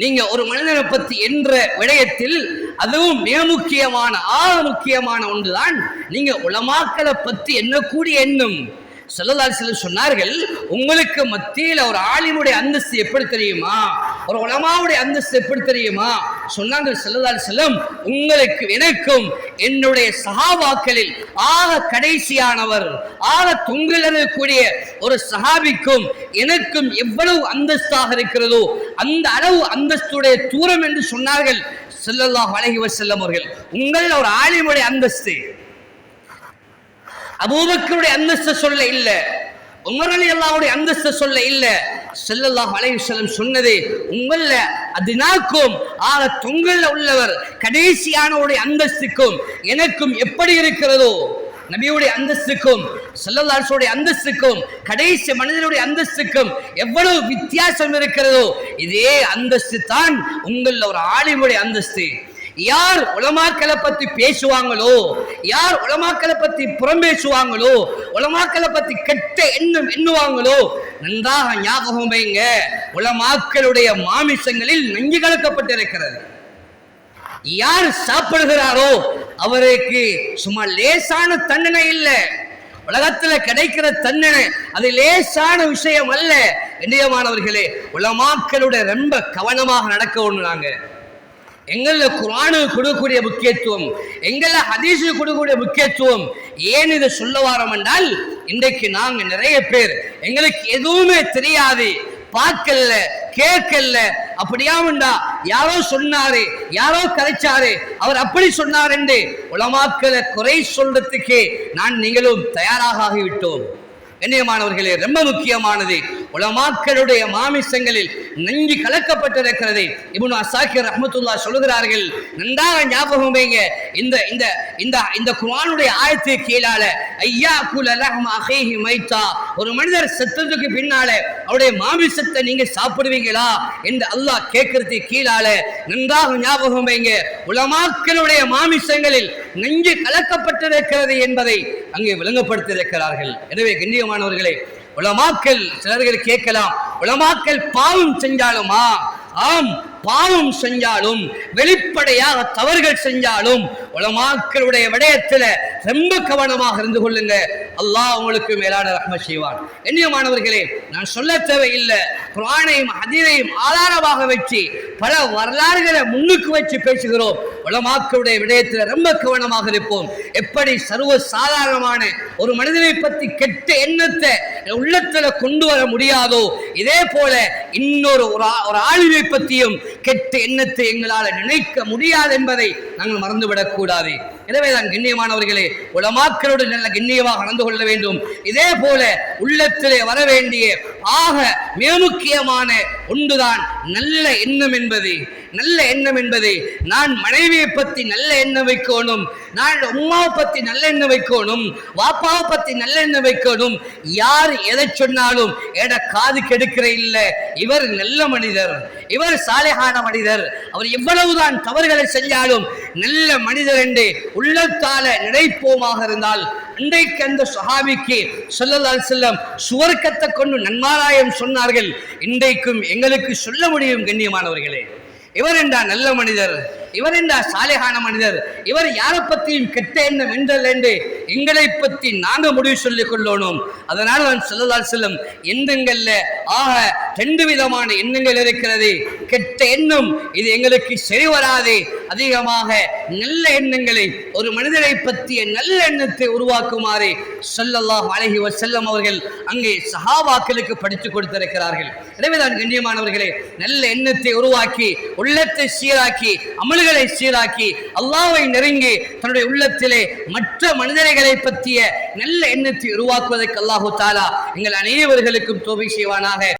நீங்க ஒரு மனிதனை பத்தி என்ற விடயத்தில் அதுவும் மிக முக்கியமான முக்கியமான ஒன்றுதான் நீங்க உலமாக்களை பத்தி எண்ணக்கூடிய எண்ணம். ஸல்லல்லாஹு அலைஹி வஸல்லம் சொன்னார்கள், உங்களுக்கு மத்தியில் ஒரு ஆலிமுடைய அந்தஸ்து எப்படி தெரியுமா, ஒரு உலமாவுடைய அந்தஸ்து எப்படி தெரியுமா சொன்னாங்க ஸல்லல்லாஹு அலைஹி வஸல்லம், உங்களுக்கு எனக்கும் என்னுடைய சஹாபாக்களில் கடைசியானவர் தொங்கில் இருக்கக்கூடிய ஒரு சஹாபிக்கும் எனக்கும் எவ்வளவு அந்தஸ்தாக இருக்கிறதோ அந்த அளவு அந்தஸ்துடைய தூரம் என்று சொன்னார்கள் ஸல்லல்லாஹு அலைஹி வஸல்லம் அவர்கள். உங்கள் ஒரு ஆலிமுடைய அந்தஸ்து, அபூபக்கருடைய அந்தஸ்து சொல்ல இல்ல, உமர் ரலியல்லாஹுடைய அந்தஸ்து சொல்ல இல்ல, ஸல்லல்லாஹு அலைஹி வஸல்லம் சொன்னது உங்கள அதினாக்கும் தொங்கல்ல உள்ளவர் கடைசியானவருடைய அந்தஸ்துக்கும் எனக்கும் எப்படி இருக்கிறதோ, நபியுடைய அந்தஸ்துக்கும் ஸல்லல்லாஹு அலைஹி வஸல்லம் அந்தஸ்துக்கும் கடைசி மனிதனுடைய அந்தஸ்துக்கும் எவ்வளவு வித்தியாசம் இருக்கிறதோ இதே அந்தஸ்து தான் உங்கள ஒரு ஆலிமுடைய அந்தஸ்து. யார் உலமாக்களை பத்தி பேசுவாங்களோ, யார் உலமாக்களை பத்தி புறம் பேசுவாங்களோ, உலமாக்களை பத்தி கெட்ட எண்ணம் எண்ணுவாங்களோ, நன்றாக ஞாபகம் வைங்க, உலமாக்களுடைய மாமிசங்களில் நஞ்சு கலக்கப்பட்டிருக்கிறது. யார் சாப்பிடுகிறாரோ அவருக்கு சும்மா லேசான தண்டனை இல்லை, உலகத்துல கிடைக்கிற தண்டனை அது லேசான விஷயம் அல்ல. கண்ணியமானவர்களே, உலமாக்களுடைய ரொம்ப கவனமாக நடக்க ஒண்ணு. நாங்க எங்கள குர்ஆனுக்கு கொடுக்கக்கூடிய முக்கியத்துவம், எங்கள ஹதீஸுக்கு கொடுக்கக்கூடிய முக்கியத்துவம் ஏன் இதை சொல்ல வாரோம் என்றால், இன்றைக்கு நாங்க நிறைய பேர் எங்களுக்கு எதுவுமே தெரியாது, பார்க்கல கேட்கல, அப்படியாமண்டா யாரோ சொன்னாரு, யாரோ கதைச்சாரு, அவர் அப்படி சொன்னார் என்று உலமாக்களை குறை சொல்றதுக்கு நீங்களும் தயாராக ஆகிவிட்டோம். கண்ணியமானவர்களே, ரொம்ப முக்கியமானது உலமாக்களுடைய மாமிசங்களில் நஞ்சு கலக்கப்பட்டிருக்கிறது. இப்னு அஸாக்கிர் ரஹ்மத்துல்லாஹி சொல்கிறார்கள், நன்றாக ஞாபகம் வைங்க, இந்த இந்த இந்த இந்த குர்ஆனுடைய ஆயத்துக்கு கீழால ஐயாகுல லஹ்ம அஹீஹி மைத்தா, ஒரு மனிதர் செத்ததுக்கு பின்னால அவருடைய மாமிசத்தை நீங்க சாப்பிடுவீங்களா என்று அல்லாஹ் கேட்கறதுக்கு கீழால நன்றாக ஞாபகம் வைங்க, உலமாக்களுடைய மாமிசங்களில் நஞ்சு கலக்கப்பட்டிருக்கிறது என்பதை அங்கே விளங்கப்படுத்தியிருக்கிறார்கள். எனவே கண்ணியமானவர்களே, உலமாக்கள் சிலர்கள் கேட்கலாம், உலமாக்கள் பாவம் செஞ்சாலுமா? ஆம், பாவம் செஞ்சாலும் வெளிப்படையாக தவறுகள் செஞ்சாலும் உலமாக்களுடைய விடயத்துல ரொம்ப கவனமாக இருந்து கொள்ளுங்க. அல்லாஹ் உங்களுக்கு மேலான ரஹ்மத் செய்வான். கண்ணியமானவர்களே, நான் சொல்ல தேவையில்லை, குர்ஆனையும் ஹதீஸையும் ஆதாரமாக வச்சு பல வரலாறுகளை முன்னுக்கு வச்சு பேசுகிறோம். உலமாக்களுடைய விடயத்துல ரொம்ப கவனமாக இருப்போம். எப்படி சர்வ சாதாரணமான ஒரு மனிதனை பத்தி கெட்ட எண்ணத்தை உள்ளத்துல கொண்டு வர முடியாதோ, இதே போல இன்னொரு ஒரு ஆளுமை பற்றியும் கெட்ட எண்ணத்தை எங்களால் நினைக்க முடியாது என்பதை நாங்கள் மறந்துவிடக் கூடாது. எனவேதான் கண்ணியமானவர்களே, உலமாக்களோடு நல்ல கண்ணியமாக நடந்து கொள்ள வேண்டும். இதே போல உள்ளத்திலே வர வேண்டிய மிக முக்கியமான ஒன்றுதான் நல்ல எண்ணம் என்பது. நல்ல எண்ணம் என்பது, நான் மனைவியை பத்தி நல்ல எண்ணம் வைக்கணும், நான் உம்மாவை பத்தி நல்ல எண்ணம் வைக்கணும், வாப்பாவை பத்தி நல்ல எண்ணம் வைக்கணும். யார் எதை சொன்னாலும் எட காது கெடுக்கிற இல்ல, இவர் நல்ல மனிதர், இவர் சாலிஹான மனிதர், அவர் எவ்வளவுதான் தவறுகளை செஞ்சாலும் நல்ல மனிதர் என்று உள்ளத்தால நினைப்போமாக இருந்தால், இன்றைக்கு அந்த சஹாபிக்கு ஸல்லல்லாஹு அலைஹி வஸல்லம் சுவர்க்கத்தை கொண்டு நன்மாராயம் சொன்னார்கள். இன்றைக்கும் எங்களுக்கு சொல்ல முடியும் கண்ணியமானவர்களே, இவர் என்றா நல்ல மனிதர், இவர் என்றா சாலிஹான மனிதர், இவர் யாரை பற்றியும் கெட்ட எண்ணம் என்றல் என்று எங்களை பற்றி நாங்கள் முடிவு சொல்லிக் கொள்ளணும். அதனால ஸல்லல்லாஹு அலைஹி வஸல்லம் எண்ணங்கள்ல ரெண்டு விதமான எண்ணங்கள் இருக்கிறது. கெட்ட எண்ணம் இது எங்களுக்கு சரி வராது. அதிகமாக நல்ல எண்ணங்களை, ஒரு மனிதரை பற்றிய நல்ல எண்ணத்தை உருவாக்குமாறு ஸல்லல்லாஹு அலைஹி வஸல்லம் அவர்கள் அங்கே சஹாபாக்களுக்கு படித்துக் கொடுத்திருக்கிறார்கள். எனவேதான் கண்ணியமானவர்களே, நல்ல எண்ணத்தை உருவாக்கி, உள்ளத்தை சீராக்கி, அமல்களை சீராக்கி, அல்லாஹ்வை நெருங்கி தன்னுடைய உள்ளத்திலே மற்ற மனிதர்களை பற்றிய நல்ல எண்ணத்தை உருவாக்குவதற்கு அல்லாஹு தஆலா எங்கள் அனைவர்களுக்கும் தௌஃபீக் செய்வானாக.